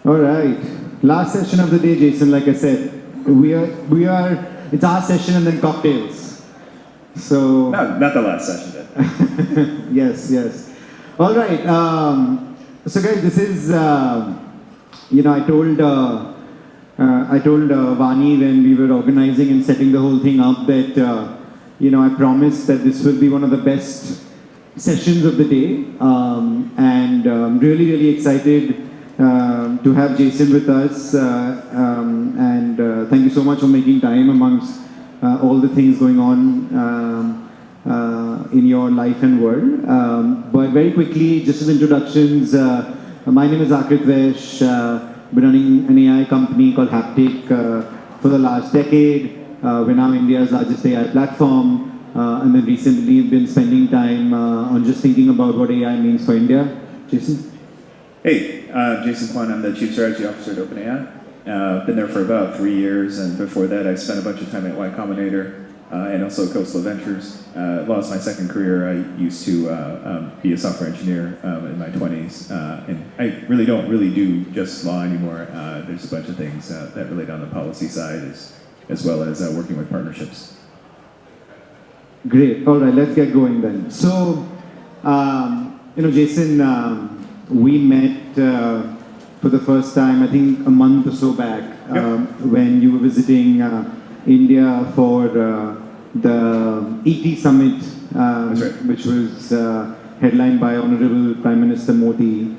All right. Last session of the day, Jason. Like I said, we are. It's our session and then cocktails. So Not the last session then. yes, yes. All right. So guys, this is. I told Vani when we were organizing and setting the whole thing up that I promised that this will be one of the best sessions of the day, and really, really excited to have Jason with us, and thank you so much for making time amongst all the things going on in your life and world. But very quickly, just as introductions, my name is Aakrit Vaish. Been running an AI company called Haptik for the last decade. We're now India's largest AI platform, and then recently been spending time on just thinking about what AI means for India. Jason? Hey, Jason Kwan, I'm the Chief Strategy Officer at OpenAI. Been there for about 3 years, and before that I spent a bunch of time at Y Combinator and also Coastal Ventures. Lost my second career. I used to be a software engineer in my 20s, and I really don't do just law anymore. There's a bunch of things that relate on the policy side as well as working with partnerships. Great. All right, let's get going then. So, Jason, we met for the first time, I think a month or so back, when you were visiting India for the ET Summit, That's right. which was headlined by Honorable Prime Minister Modi.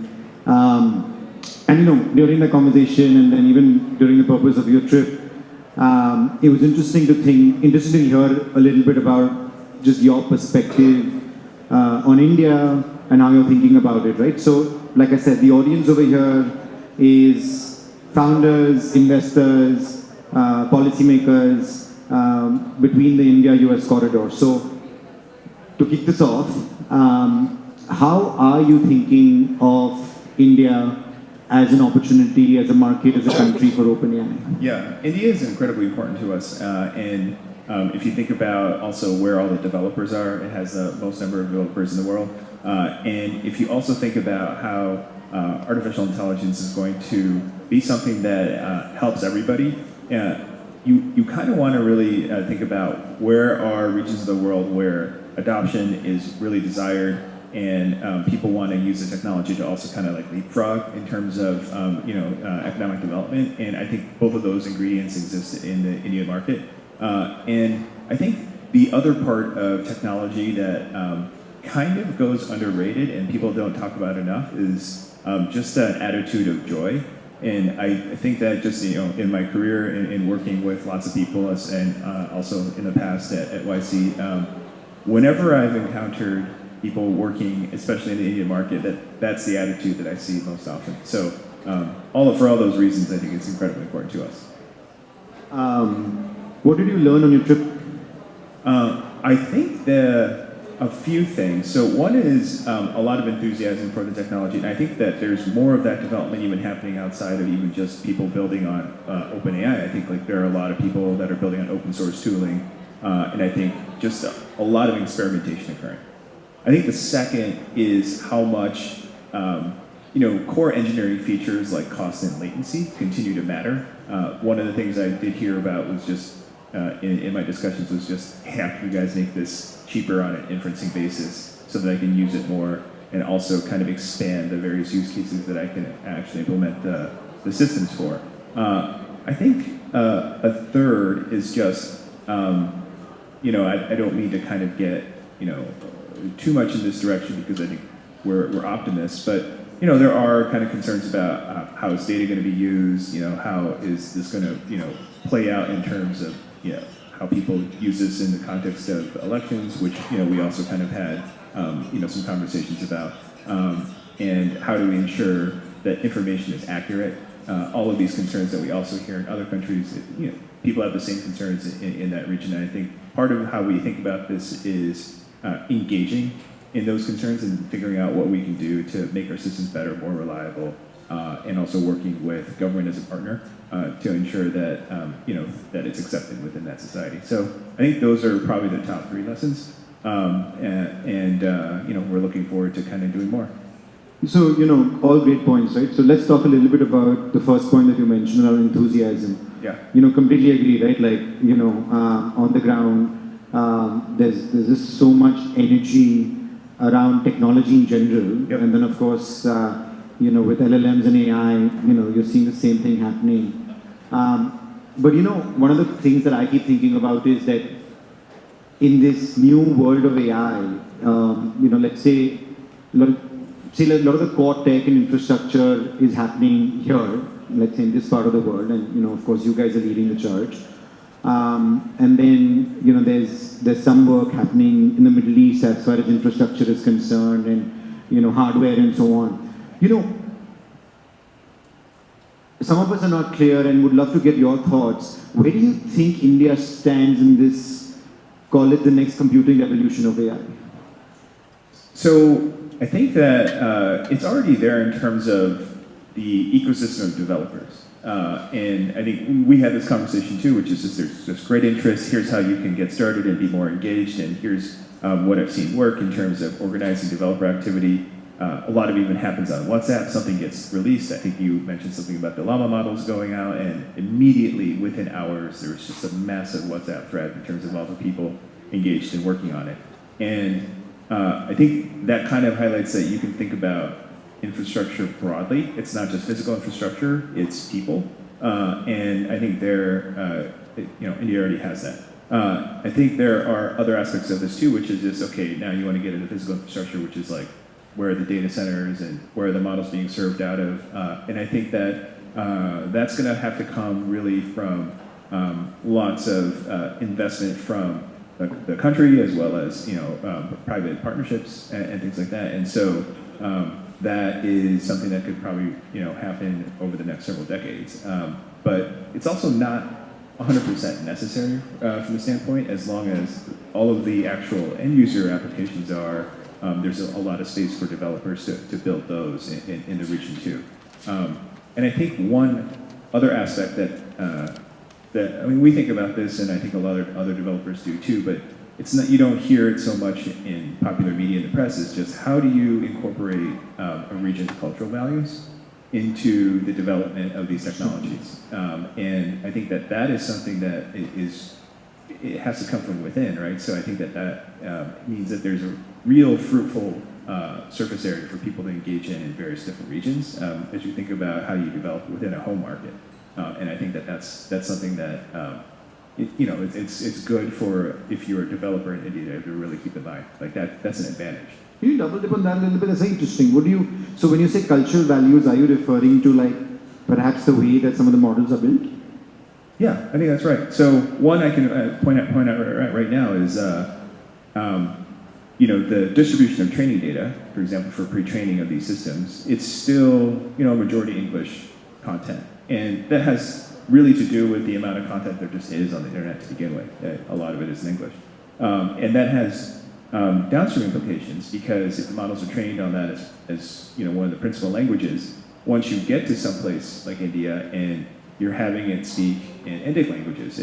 And during the conversation and then even during the purpose of your trip, it was interesting to hear a little bit about just your perspective on India and how you're thinking about it, right? So, like I said, the audience over here is founders, investors, policymakers between the India-US corridor. So, to kick this off, how are you thinking of India as an opportunity, as a market, as a country for OpenAI? Yeah, India is incredibly important to us, and if you think about also where all the developers are, it has the most number of developers in the world. And if you also think about how artificial intelligence is going to be something that helps everybody, you kind of want to really think about where are regions of the world where adoption is really desired, and people want to use the technology to also kind of like leapfrog in terms of economic development. And I think both of those ingredients exist in the Indian market. And I think the other part of technology that kind of goes underrated and people don't talk about enough is just that attitude of joy. And I think that just in my career in working with lots of people and also in the past at YC, whenever I've encountered people working, especially in the Indian market, that's the attitude that I see most often. So for all those reasons, I think it's incredibly important to us. What did you learn on your trip? I think a few things. So one is a lot of enthusiasm for the technology, and I think that there's more of that development even happening outside of even just people building on OpenAI. I think like there are a lot of people that are building on open source tooling, and I think just a lot of experimentation occurring. I think the second is how much core engineering features like cost and latency continue to matter. One of the things I did hear about was just in my discussions was just, hey, how can you guys make this cheaper on an inferencing basis so that I can use it more and also kind of expand the various use cases that I can actually implement the systems for. I think a third is just, I don't mean to kind of get, too much in this direction because I think we're optimists, but there are kind of concerns about how is data going to be used, how is this going to, play out in terms of, how people use this in the context of elections, which, we also kind of had, some conversations about, and how do we ensure that information is accurate. All of these concerns that we also hear in other countries, people have the same concerns in that region, and I think part of how we think about this is engaging in those concerns and figuring out what we can do to make our systems better, more reliable, and also working with government as a partner to ensure that that it's accepted within that society. So I think those are probably the top 3 lessons, and we're looking forward to kind of doing more. So, all great points, right? So let's talk a little bit about the first point that you mentioned around enthusiasm. Yeah. Completely agree, right? Like, on the ground, there's just so much energy around technology in general. Yep. And then, of course, with LLMs and AI, you're seeing the same thing happening. But, one of the things that I keep thinking about is that in this new world of AI, let's say, a lot of the core tech and infrastructure is happening here, let's say in this part of the world, and of course you guys are leading the charge. And then there's some work happening in the Middle East as far as infrastructure is concerned, and hardware and so on. Some of us are not clear and would love to get your thoughts. Where do you think India stands in this, call it the next computing revolution of AI? So I think that it's already there in terms of the ecosystem of developers. And I think we had this conversation too, which is just there's this great interest. Here's how you can get started and be more engaged. And here's what I've seen work in terms of organizing developer activity. A lot of it even happens on WhatsApp. Something gets released. I think you mentioned something about the llama models going out, and immediately within hours, there was just a massive WhatsApp thread in terms of all the people engaged and working on it. And I think that kind of highlights that you can think about infrastructure broadly. It's not just physical infrastructure, it's people. And I think India already has that. I think there are other aspects of this too, which is just, okay, now you want to get into physical infrastructure, which is like, where are the data centers and where are the models being served out of? And I think that that's going to have to come really from lots of investment from the country, as well as private partnerships and things like that. And so that is something that could probably happen over the next several decades. But it's also not 100% necessary from the standpoint, as long as all of the actual end user applications are. There's a lot of space for developers to build those in the region too. And I think one other aspect that we think about this, and I think a lot of other developers do too, but it's not, you don't hear it so much in popular media and the press, is just how do you incorporate a region's cultural values into the development of these technologies. And I think that is something that it has to come from within, right? So I think that means that there's a real fruitful surface area for people to engage in various different regions as you think about how you develop within a home market. And I think that's something that it's good for, if you're a developer in India, to really keep in mind. Like that's an advantage. Can you double dip on that a little bit? That's very interesting. So when you say cultural values, are you referring to like perhaps the way that some of the models are built? Yeah, I think that's right. So one I can point out right now is the distribution of training data, for example, for pre-training of these systems. It's still majority English content, and that has really to do with the amount of content there just is on the internet to begin with. A lot of it is in English, and that has downstream implications, because if the models are trained on that as one of the principal languages, once you get to some place like India and you're having it speak in Indic languages,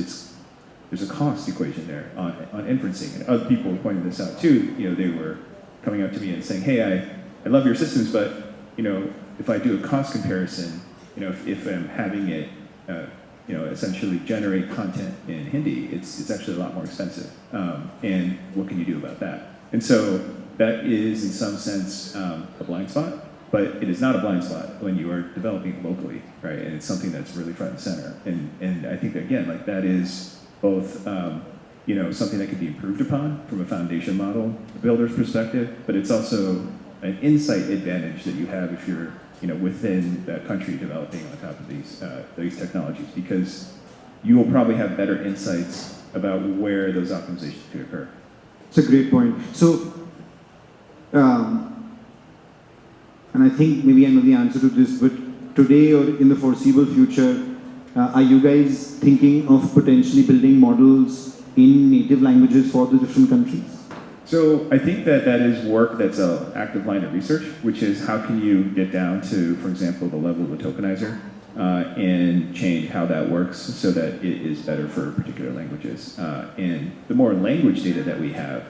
there's a cost equation there on inferencing. And other people were pointing this out too. They were coming up to me and saying, hey, I love your systems, but if I do a cost comparison, if I'm having it essentially generate content in Hindi, it's actually a lot more expensive. And what can you do about that? And so that is in some sense a blind spot. But it is not a blind spot when you are developing locally, right? And it's something that's really front and center. And I think that, again, like that is both, something that can be improved upon from a foundation model builder's perspective, but it's also an insight advantage that you have if you're, within that country developing on top of these technologies, because you will probably have better insights about where those optimizations could occur. It's a great point. So, and I think maybe I know the answer to this, but today or in the foreseeable future, are you guys thinking of potentially building models in native languages for the different countries? So I think that is work that's an active line of research, which is how can you get down to, for example, the level of a tokenizer and change how that works so that it is better for particular languages. And the more language data that we have,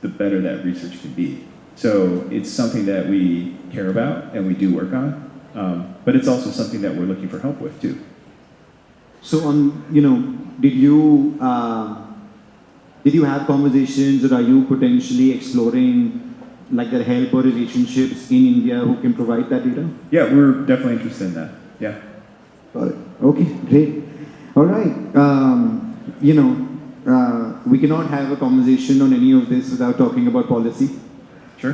the better that research can be. So it's something that we care about and we do work on, but it's also something that we're looking for help with too. So did you have conversations, or are you potentially exploring like the help or relationships in India who can provide that data? Yeah, we're definitely interested in that. Yeah. Got it. Okay, great. All right. We cannot have a conversation on any of this without talking about policy. Sure.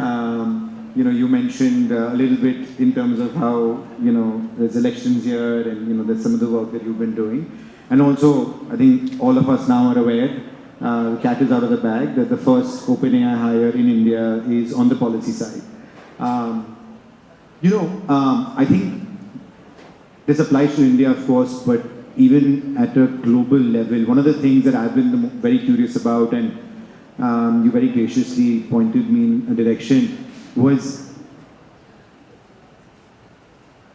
You mentioned a little bit in terms of how, there's elections here and, there's some of the work that you've been doing. And also, I think all of us now are aware, the cat is out of the bag, that the first OpenAI hire in India is on the policy side. I think this applies to India, of course, but even at a global level, one of the things that I've been very curious about, and you very graciously pointed me in a direction, was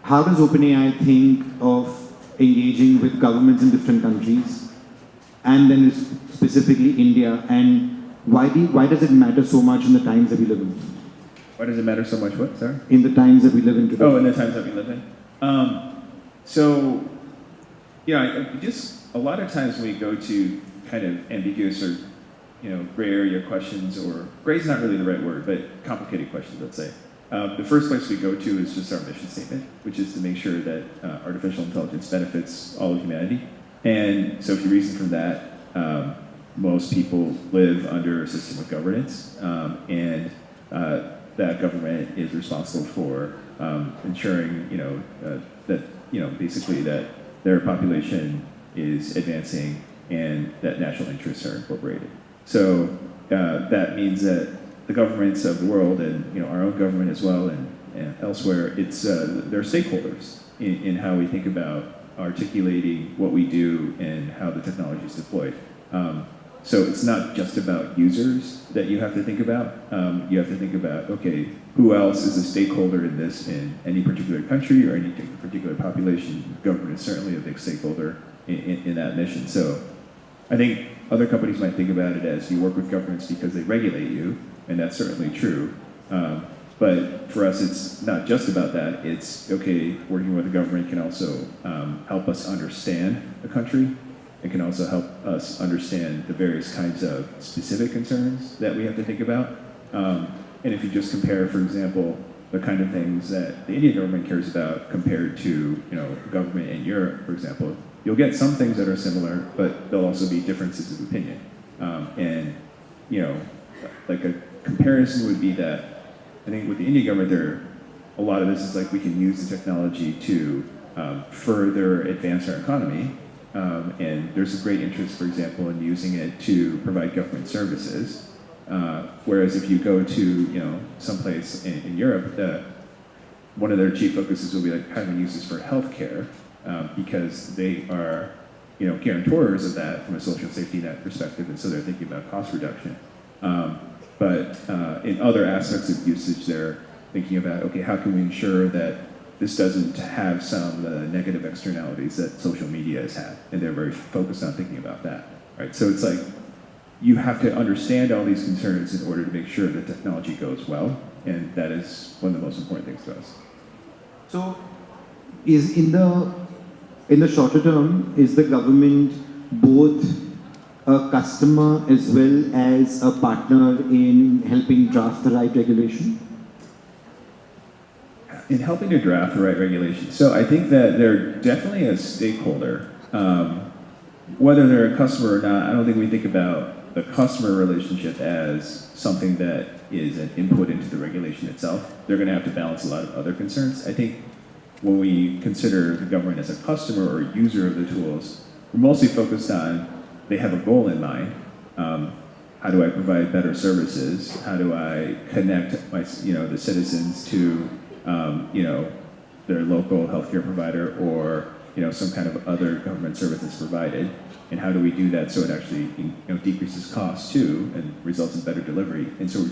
how does OpenAI think of engaging with governments in different countries, and then specifically India, and why does it matter so much in the times that we live in? Why does it matter so much? What, sorry? In the times that we live in today. Oh, in the times that we live in. Just a lot of times when we go to kind of ambiguous or gray area questions, or gray is not really the right word, but complicated questions, let's say. The first place we go to is just our mission statement, which is to make sure that artificial intelligence benefits all of humanity. And so if you reason from that, most people live under a system of governance, and that government is responsible for ensuring, that basically that their population is advancing and that national interests are incorporated. So that means that the governments of the world, and our own government as well, and elsewhere, they're stakeholders in how we think about articulating what we do and how the technology is deployed. So it's not just about users that you have to think about. You have to think about, okay, who else is a stakeholder in this in any particular country or any particular population? Government is certainly a big stakeholder in that mission. So I think other companies might think about it as you work with governments because they regulate you, and that's certainly true. But for us, it's not just about that. It's, okay, working with the government can also help us understand the country. It can also help us understand the various kinds of specific concerns that we have to think about. And if you just compare, for example, the kind of things that the Indian government cares about compared to government in Europe, for example, you'll get some things that are similar, but there'll also be differences of opinion. Like a comparison would be that I think with the Indian government, a lot of this is like we can use the technology to further advance our economy. And there's a great interest, for example, in using it to provide government services. Whereas if you go to someplace in Europe, one of their chief focuses will be like, how do we use this for healthcare? Because they are guarantors of that from a social safety net perspective, and so they're thinking about cost reduction. But in other aspects of usage, they're thinking about, okay, how can we ensure that this doesn't have some negative externalities that social media has had, and they're very focused on thinking about that, right? So it's like you have to understand all these concerns in order to make sure that technology goes well, and that is one of the most important things to us. So, is in the shorter term, is the government both a customer as well as a partner in helping draft the right regulation? In helping to draft the right regulation. So I think that they're definitely a stakeholder. Whether they're a customer or not, I don't think we think about the customer relationship as something that is an input into the regulation itself. They're going to have to balance a lot of other concerns. I think when we consider the government as a customer or user of the tools, we're mostly focused on they have a goal in mind. How do I provide better services? How do I connect the citizens to their local healthcare provider or some kind of other government service that's provided, and how do we do that so it actually decreases costs too and results in better delivery? And so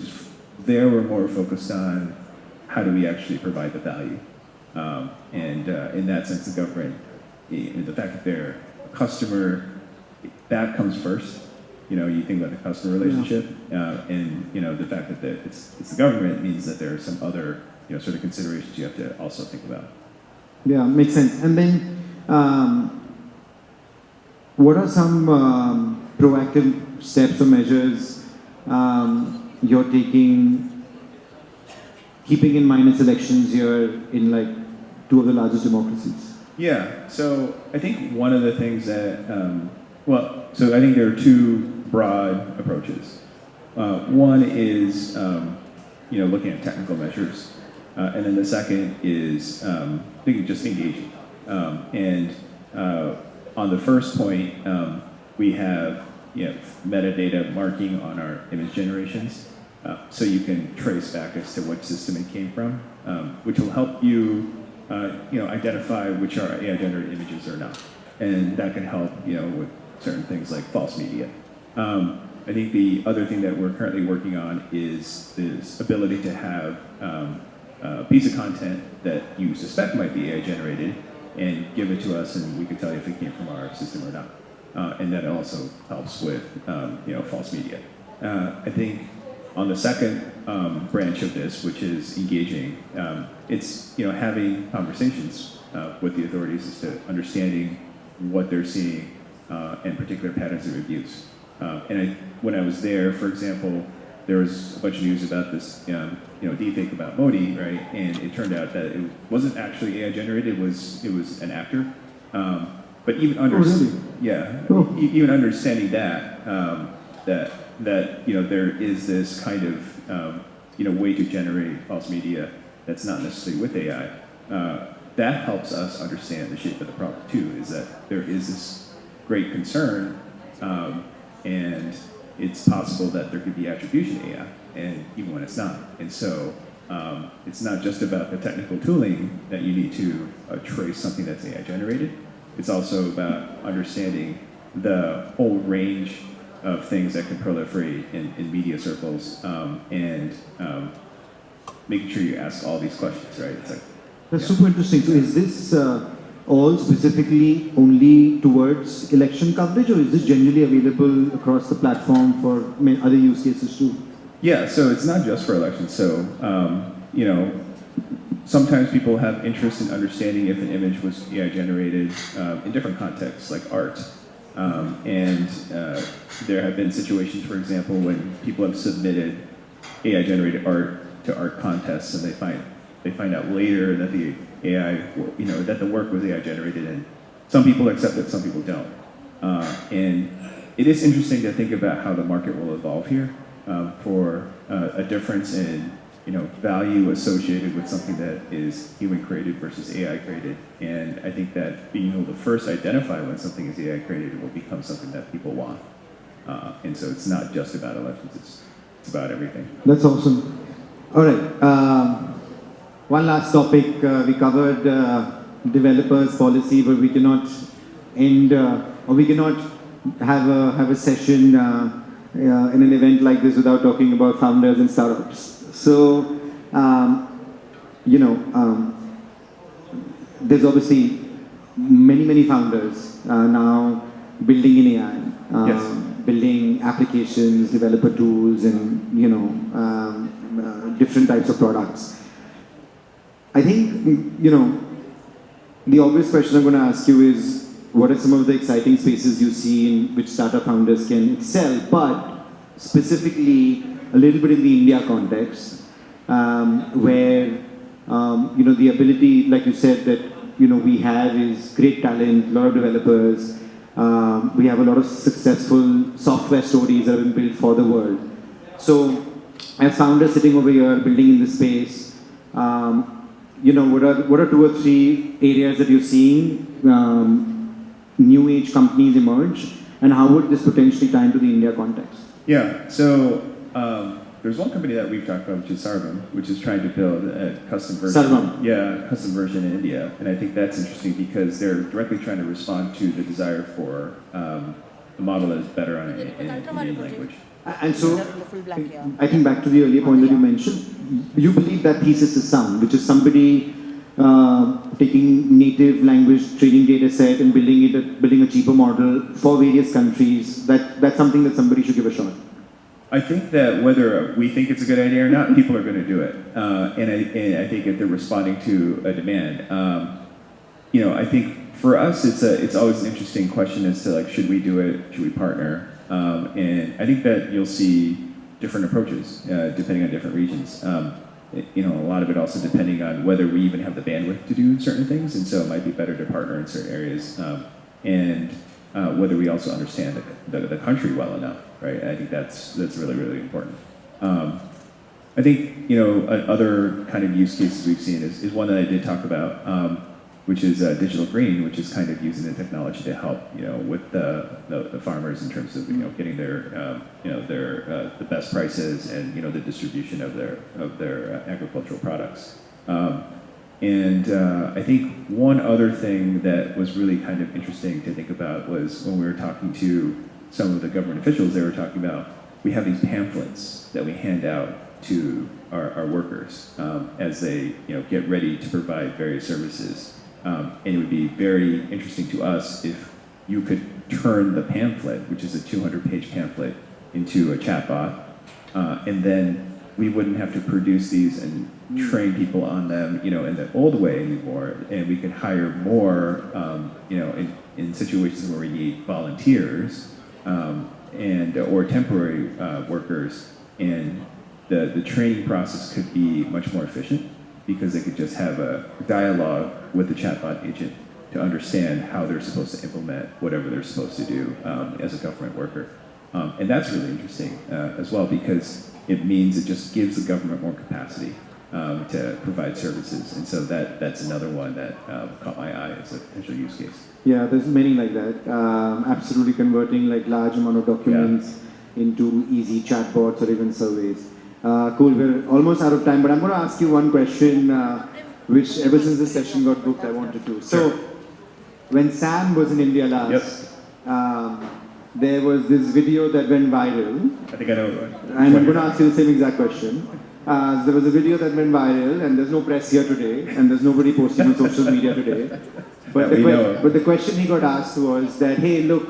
we're more focused on how do we actually provide the value, and in that sense, the government, the fact that they're a customer, that comes first, you think about the customer relationship, and the fact that it's the government means that there are some other sort of considerations you have to also think about. Yeah, makes sense. And then, what are some proactive steps or measures you're taking, keeping in mind its elections here in like two of the largest democracies? Yeah, so I think one of the things that, so I think there are two broad approaches. One is, looking at technical measures, and then the second is, I think just engaging. And on the first point, we have metadata marking on our image generations, so you can trace back as to what system it came from, which will help you, identify which are AI-generated images or not, and that can help, with certain things like false media. I think the other thing that we're currently working on is this ability to have a piece of content that you suspect might be AI-generated, and give it to us, and we can tell you if it came from our system or not. And that also helps with false media. I think on the second branch of this, which is engaging, it's having conversations with the authorities as to understanding what they're seeing and particular patterns of abuse. And when I was there, for example, there was a bunch of news about this, deepfake about Modi, right? And it turned out that it wasn't actually AI generated; it was an actor. But even even understanding that there is this kind of way to generate false media that's not necessarily with AI. That helps us understand the shape of the problem too. Is that there is this great concern, and it's possible that there could be attribution to AI, and even when it's not. And so it's not just about the technical tooling that you need to trace something that's AI generated. It's also about understanding the whole range of things that can proliferate in media circles, and making sure you ask all these questions, right? It's like, that's super interesting. So is this all specifically only towards election coverage, or is this generally available across the platform for other use cases too? Yeah, so it's not just for elections. So, sometimes people have interest in understanding if an image was AI generated in different contexts, like art. And there have been situations, for example, when people have submitted AI generated art to art contests, and they find out later that the AI, that the work was AI generated, and some people accept it, some people don't. And it is interesting to think about how the market will evolve here for a difference in value associated with something that is human created versus AI created. And I think that being able to first identify when something is AI created will become something that people want. And so it's not just about elections, it's about everything. That's awesome. All right. One last topic. We covered developers policy, but we cannot end or we cannot have a session in an event like this without talking about founders and startups. So, there's obviously many founders now building in AI, Yes. building applications, developer tools, and different types of products. I think the obvious question I'm going to ask you is, what are some of the exciting spaces you see in which startup founders can excel, but specifically a little bit in the India context, where the ability, like you said, that we have is great talent, a lot of developers. We have a lot of successful software stories that have been built for the world. So, as founders sitting over here building in this space, what are two or three areas that you're seeing new age companies emerge, and how would this potentially tie into the India context? Yeah, so there's one company that we've talked about, which is Sarvam, which is trying to build a custom version. Sarvam. Yeah, custom version in India. And I think that's interesting because they're directly trying to respond to the desire for a model that is better on an Indian language. And so, I think back to the earlier point that you mentioned, you believe that thesis is sound, which is somebody taking native language training data set and building a cheaper model for various countries, that's something that somebody should give a shot. I think that whether we think it's a good idea or not, people are going to do it, and I think if they're responding to a demand, I think for us it's always an interesting question as to like, should we do it, should we partner, and I think that you'll see different approaches depending on different regions. A lot of it also depending on whether we even have the bandwidth to do certain things, and so it might be better to partner in certain areas, and whether we also understand the country well enough, right? I think that's really, really important. I think, other kind of use cases we've seen is one that I did talk about, which is digital green, which is kind of using the technology to help, with the farmers in terms of, getting their, the best prices and, the distribution of their agricultural products. I think one other thing that was really kind of interesting to think about was when we were talking to some of the government officials, they were talking about, we have these pamphlets that we hand out to our workers as they get ready to provide various services. And it would be very interesting to us if you could turn the pamphlet, which is a 200-page pamphlet, into a chatbot, and then we wouldn't have to produce these and train people on them, in the old way anymore, and we could hire more, in situations where we need volunteers or temporary workers, and the training process could be much more efficient because they could just have a dialogue with the chatbot agent to understand how they're supposed to implement whatever they're supposed to do as a government worker. And that's really interesting as well, because it means it just gives the government more capacity to provide services. And so that's another one that caught my eye as a potential use case. Yeah, there's many like that. Absolutely converting like large amount of documents into easy chatbots or even surveys. Cool, we're almost out of time, but I'm going to ask you one question, which ever since this session got booked, I wanted to. So, when Sam was in India last, there was this video that went viral. I think I know. And I'm going to ask you the same exact question. There was a video that went viral, and there's no press here today, and there's nobody posting on social media today. But the question he got asked was that, hey, look,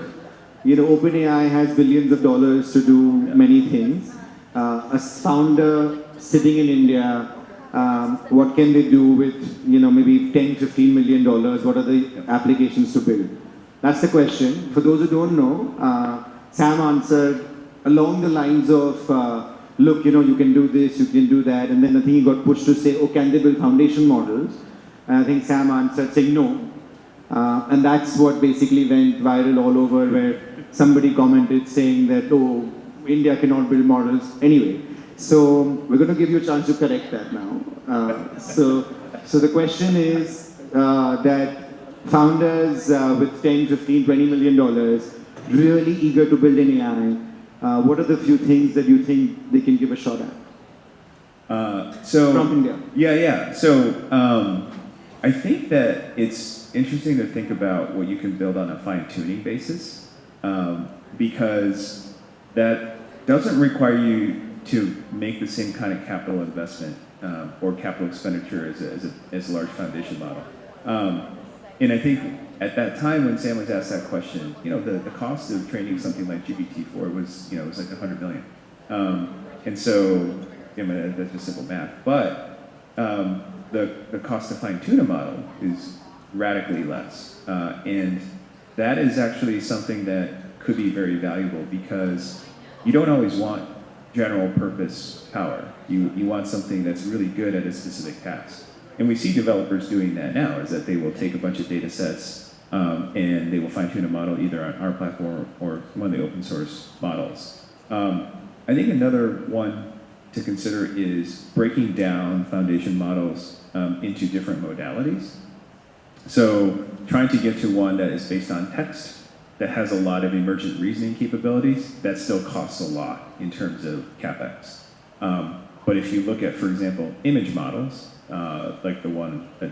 OpenAI has billions of dollars to do many things. A founder sitting in India, what can they do with, maybe $10-15 million? What are the applications to build? That's the question. For those who don't know, Sam answered along the lines of, look, you can do this, you can do that. And then I think he got pushed to say, oh, can they build foundation models? And I think Sam answered saying no. And that's what basically went viral all over, where somebody commented saying that, oh, India cannot build models. Anyway, so we're going to give you a chance to correct that now. So the question is that founders with $10, $15, $20 million really eager to build an AI, what are the few things that you think they can give a shot at? From India. Yeah. So I think that it's interesting to think about what you can build on a fine-tuning basis, because that doesn't require you to make the same kind of capital investment or capital expenditure as a large foundation model. And I think at that time when Sam was asked that question, the cost of training something like GPT-4 was, it was like $100 million. And so, that's just simple math. But the cost to fine-tune a model is radically less. And that is actually something that could be very valuable, because you don't always want general purpose power. You want something that's really good at a specific task. And we see developers doing that now, is that they will take a bunch of data sets and they will fine-tune a model either on our platform or one of the open source models. I think another one to consider is breaking down foundation models into different modalities. So trying to get to one that is based on text, that has a lot of emergent reasoning capabilities, that still costs a lot in terms of CapEx. But if you look at, for example, image models, like the one that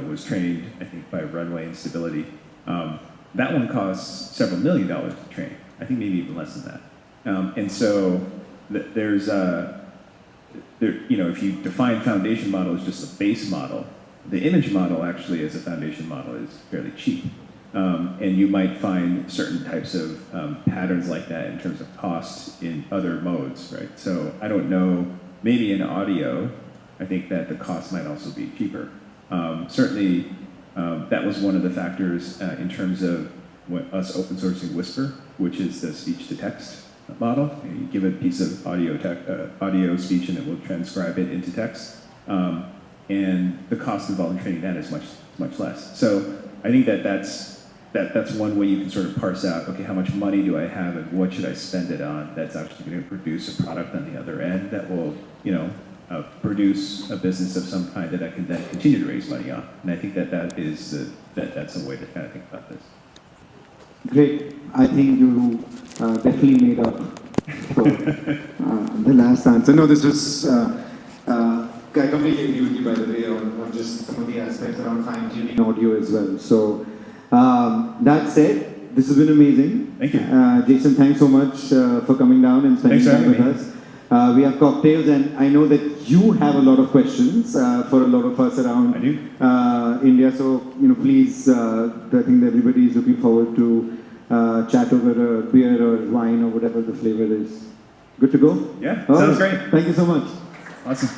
was trained, I think, by Runway and Stability, that one costs several $1 million to train. I think maybe even less than that. And so there's, if you define foundation model as just a base model, the image model actually as a foundation model is fairly cheap. And you might find certain types of patterns like that in terms of cost in other modes, right? So I don't know, maybe in audio, I think that the cost might also be cheaper. Certainly, that was one of the factors in terms of us open sourcing Whisper, which is the speech-to-text model. You give it a piece of audio speech and it will transcribe it into text. And the cost involved in training that is much less. So I think that's one way you can sort of parse out, okay, how much money do I have and what should I spend it on that's actually going to produce a product on the other end that will, produce a business of some kind that I can then continue to raise money on. And I think that's a way to kind of think about this. Great. I think you definitely made up for the last answer. No, this was, I completely agree with you, by the way, on just some of the aspects around fine-tuning audio as well. So, that said, this has been amazing. Thank you. Jason, thanks so much for coming down and spending time with us. We have cocktails, and I know that you have a lot of questions for a lot of us around India. So, please, I think that everybody is looking forward to chat over a beer or wine or whatever the flavor is. Good to go? Yeah, sounds great. Thank you so much. Awesome.